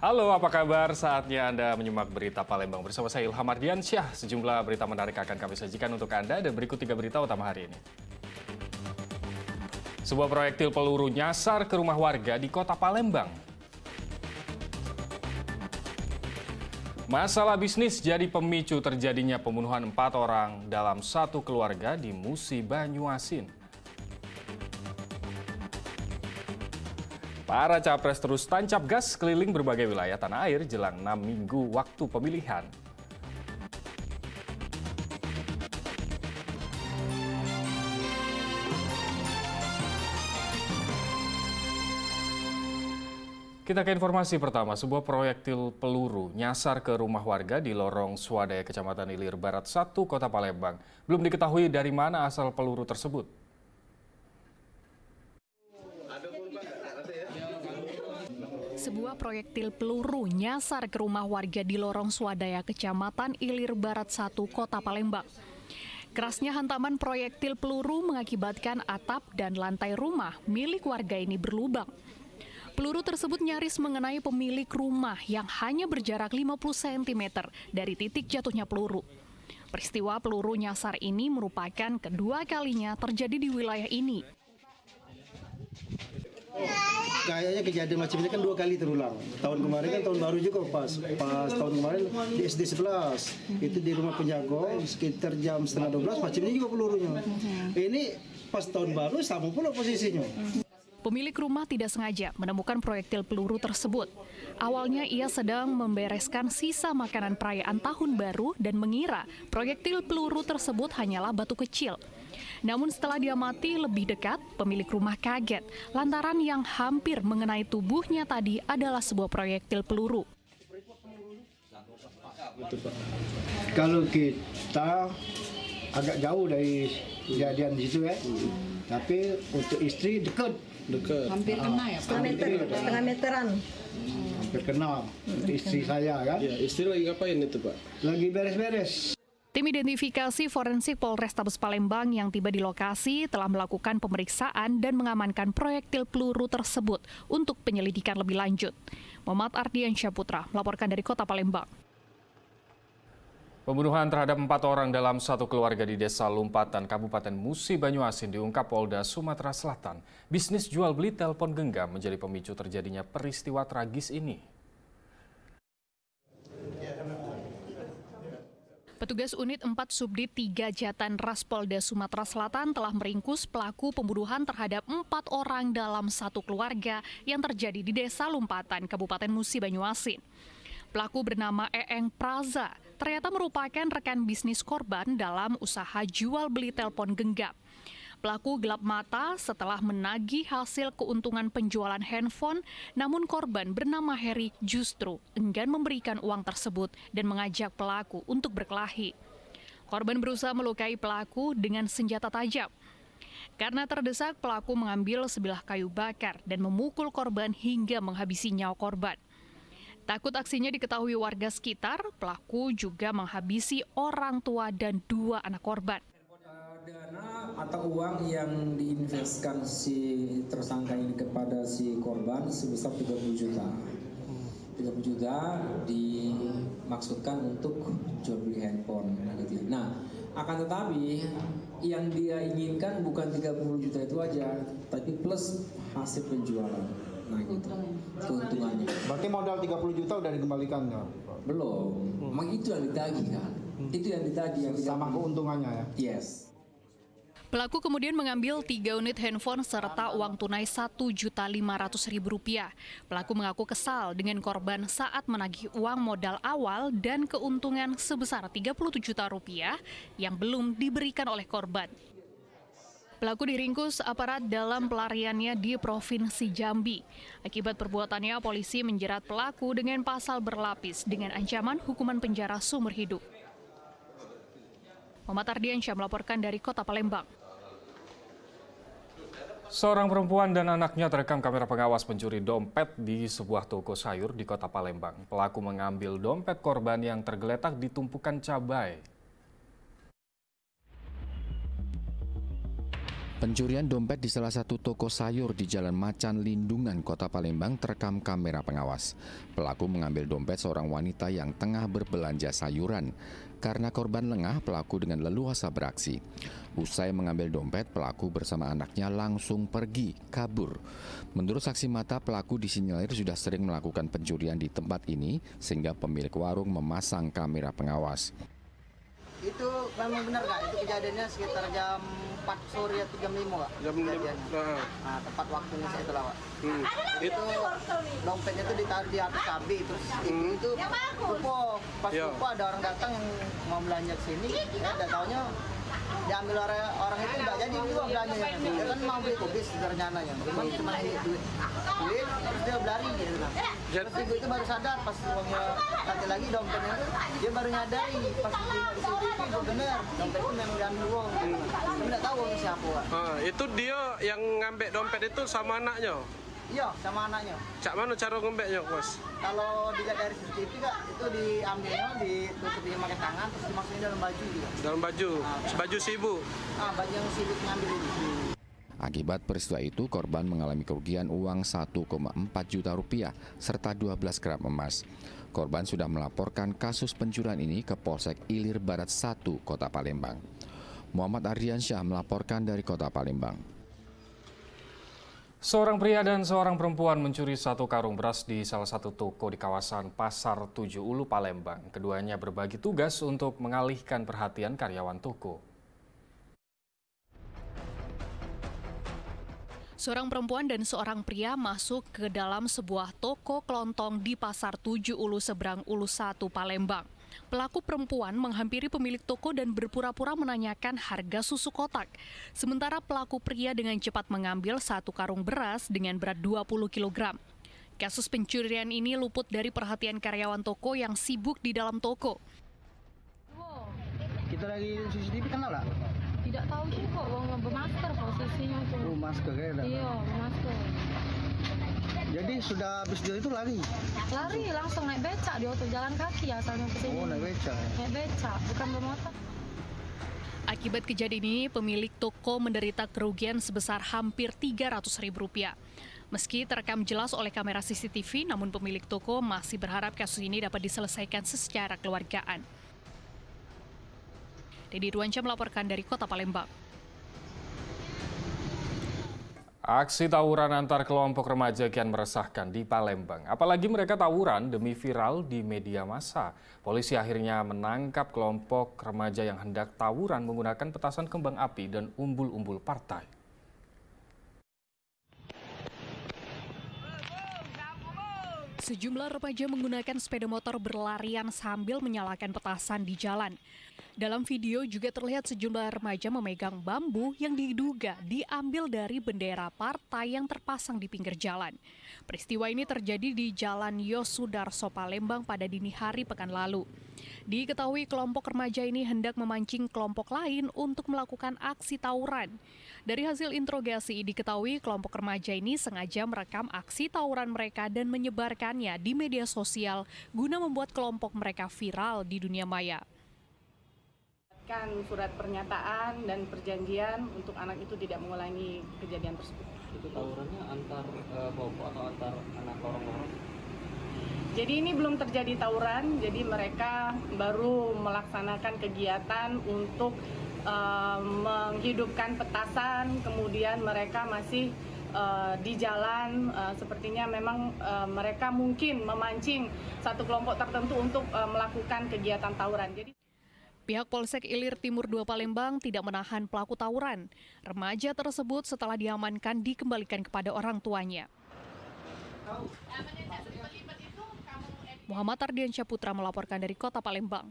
Halo, apa kabar? Saatnya Anda menyimak berita Palembang bersama saya Ilham Ardiansyah. Sejumlah berita menarik akan kami sajikan untuk Anda dan berikut 3 berita utama hari ini. Sebuah proyektil peluru nyasar ke rumah warga di kota Palembang. Masalah bisnis jadi pemicu terjadinya pembunuhan 4 orang dalam satu keluarga di Musi, Banyuasin. Para capres terus tancap gas keliling berbagai wilayah tanah air jelang 6 minggu waktu pemilihan. Kita ke informasi pertama, sebuah proyektil peluru nyasar ke rumah warga di Lorong Swadaya, Kecamatan Ilir Barat 1, Kota Palembang. Belum diketahui dari mana asal peluru tersebut. Sebuah proyektil peluru nyasar ke rumah warga di Lorong Swadaya, Kecamatan Ilir Barat 1, Kota Palembang. Kerasnya hantaman proyektil peluru mengakibatkan atap dan lantai rumah milik warga ini berlubang. Peluru tersebut nyaris mengenai pemilik rumah yang hanya berjarak 50 cm dari titik jatuhnya peluru. Peristiwa peluru nyasar ini merupakan kedua kalinya terjadi di wilayah ini. Kayaknya kejadian macam ini kan 2 kali terulang. Tahun kemarin kan tahun baru juga pas tahun kemarin di SD 11 itu di rumah penjago sekitar jam setengah 12 macam ini juga pelurunya. Ini pas tahun baru sama pula posisinya. Pemilik rumah tidak sengaja menemukan proyektil peluru tersebut. Awalnya ia sedang membereskan sisa makanan perayaan tahun baru dan mengira proyektil peluru tersebut hanyalah batu kecil. Namun setelah diamati lebih dekat, pemilik rumah kaget lantaran yang hampir mengenai tubuhnya tadi adalah sebuah proyektil peluru. Kalau kita agak jauh dari kejadian di situ ya, tapi untuk istri dekat. Hampir kena ya, setengah meteran. Hampir kena untuk istri saya kan. Ya, istri lagi ngapain itu Pak? Lagi beres-beres. Tim identifikasi forensik Polrestabes Palembang yang tiba di lokasi telah melakukan pemeriksaan dan mengamankan proyektil peluru tersebut untuk penyelidikan lebih lanjut. Muhammad Ardiansyah Putra melaporkan dari Kota Palembang. Pembunuhan terhadap 4 orang dalam satu keluarga di Desa Lumpatan, Kabupaten Musi, Banyuasin diungkap Polda Sumatera Selatan. Bisnis jual beli telepon genggam menjadi pemicu terjadinya peristiwa tragis ini. Petugas unit 4 Subdit 3 Jatan Ras Polda Sumatera Selatan telah meringkus pelaku pembunuhan terhadap 4 orang dalam satu keluarga yang terjadi di Desa Lumpatan, Kabupaten Musi, Banyuasin. Pelaku bernama Eeng Praza, ternyata merupakan rekan bisnis korban dalam usaha jual beli telepon genggam. Pelaku gelap mata setelah menagih hasil keuntungan penjualan handphone, namun korban bernama Heri justru enggan memberikan uang tersebut dan mengajak pelaku untuk berkelahi. Korban berusaha melukai pelaku dengan senjata tajam. Karena terdesak, pelaku mengambil sebilah kayu bakar dan memukul korban hingga menghabisi nyawa korban. Takut aksinya diketahui warga sekitar, pelaku juga menghabisi orang tua dan 2 anak korban. Dana atau uang yang diinvestkan si tersangka ini kepada si korban sebesar 30 juta. 30 juta dimaksudkan untuk jual beli handphone. Gitu. Nah, akan tetapi yang dia inginkan bukan 30 juta itu aja, tapi plus hasil penjualan. Nah gitu, keuntungannya. Berarti modal 30 juta udah dikembalikan ya? Belum, memang itu yang ditagih kan? Itu yang ditagih. Sama keuntungannya ya? Yes. Pelaku kemudian mengambil 3 unit handphone serta uang tunai Rp1.500.000. Pelaku mengaku kesal dengan korban saat menagih uang modal awal dan keuntungan sebesar Rp37 juta yang belum diberikan oleh korban. Pelaku diringkus aparat dalam pelariannya di Provinsi Jambi. Akibat perbuatannya, polisi menjerat pelaku dengan pasal berlapis dengan ancaman hukuman penjara seumur hidup. Muhammad Ardiansyah melaporkan dari Kota Palembang. Seorang perempuan dan anaknya terekam kamera pengawas pencuri dompet di sebuah toko sayur di Kota Palembang. Pelaku mengambil dompet korban yang tergeletak di tumpukan cabai. Pencurian dompet di salah satu toko sayur di Jalan Macan Lindungan, Kota Palembang terekam kamera pengawas. Pelaku mengambil dompet seorang wanita yang tengah berbelanja sayuran. Karena korban lengah, pelaku dengan leluasa beraksi. Usai mengambil dompet, pelaku bersama anaknya langsung pergi, kabur. Menurut saksi mata, pelaku disinyalir sudah sering melakukan pencurian di tempat ini, sehingga pemilik warung memasang kamera pengawas. Itu memang benar Kak, itu kejadiannya sekitar jam 4 sore atau jam 5 Kak. Jam 5. Nah, tepat waktunya saya itu lah Pak. Itu dompetnya itu ditaruh di atas cabai, terus itu lupa. Pas lupa ada orang datang yang mau belanja ke sini, ya tidak taunya diambil orang itu tidak jadi juga belanjanya. Dia kan mau beli kubis rencananya, cuma duit, terus dia berlari gitu. Terus ibu itu baru sadar pas uangnya nanti lagi dompetnya itu, dia baru nyadari pas di CCTV itu benar dompet itu memang diambil uang. Dia tidak tahu uangnya siapa Pak. Itu dia yang ngambil dompet itu sama anaknya? Iya, sama anaknya. Cak mana cara ngambilnya, Mas? Kalau dilihat dari CCTV Kak, itu diambilnya, ditutupin pakai tangan, terus dimasukin dalam baju juga. Dalam baju? Baju si ibu? Baju yang si ibu ngambil ini. Akibat peristiwa itu, korban mengalami kerugian uang 1,4 juta rupiah serta 12 gram emas. Korban sudah melaporkan kasus pencurian ini ke Polsek Ilir Barat 1, Kota Palembang. Muhammad Ardiansyah melaporkan dari Kota Palembang. Seorang pria dan seorang perempuan mencuri satu karung beras di salah satu toko di kawasan Pasar 7 Ulu, Palembang. Keduanya berbagi tugas untuk mengalihkan perhatian karyawan toko. Seorang perempuan dan seorang pria masuk ke dalam sebuah toko kelontong di Pasar 7 Ulu seberang Ulu 1, Palembang. Pelaku perempuan menghampiri pemilik toko dan berpura-pura menanyakan harga susu kotak. Sementara pelaku pria dengan cepat mengambil satu karung beras dengan berat 20 kg. Kasus pencurian ini luput dari perhatian karyawan toko yang sibuk di dalam toko. Kita lagi CCTV kenal lah? Tidak tahu juga, bermasker posisinya tuh. Oh, masker kayaknya. Iya, bermasker. Jadi sudah habis dia itu lari? Lari, langsung naik becak, dia tuh jalan kaki asalnya ke sini. Oh, naik becak. Naik becak, bukan bermotor. Akibat kejadian ini, pemilik toko menderita kerugian sebesar hampir Rp300.000. Meski terekam jelas oleh kamera CCTV, namun pemilik toko masih berharap kasus ini dapat diselesaikan secara keluargaan. Dedi Ruansyah melaporkan dari Kota Palembang. Aksi tawuran antar kelompok remaja kian meresahkan di Palembang. Apalagi mereka tawuran demi viral di media massa. Polisi akhirnya menangkap kelompok remaja yang hendak tawuran menggunakan petasan kembang api dan umbul-umbul partai. Sejumlah remaja menggunakan sepeda motor berlarian sambil menyalakan petasan di jalan. Dalam video juga terlihat sejumlah remaja memegang bambu yang diduga diambil dari bendera partai yang terpasang di pinggir jalan. Peristiwa ini terjadi di Jalan Yosudarso, Palembang pada dini hari pekan lalu. Diketahui kelompok remaja ini hendak memancing kelompok lain untuk melakukan aksi tawuran. Dari hasil interogasi diketahui kelompok remaja ini sengaja merekam aksi tawuran mereka dan menyebarkannya di media sosial guna membuat kelompok mereka viral di dunia maya. Surat pernyataan dan perjanjian untuk anak itu tidak mengulangi kejadian tersebut. Itu tawurannya antar kelompok atau antar anak orang-orang? Jadi ini belum terjadi tawuran, jadi mereka baru melaksanakan kegiatan untuk menghidupkan petasan, kemudian mereka masih di jalan, sepertinya memang mereka mungkin memancing satu kelompok tertentu untuk melakukan kegiatan tawuran. Pihak Polsek Ilir Timur 2 Palembang tidak menahan pelaku tawuran. Remaja tersebut setelah diamankan dikembalikan kepada orang tuanya. Muhammad Ardiansyah Putra melaporkan dari Kota Palembang.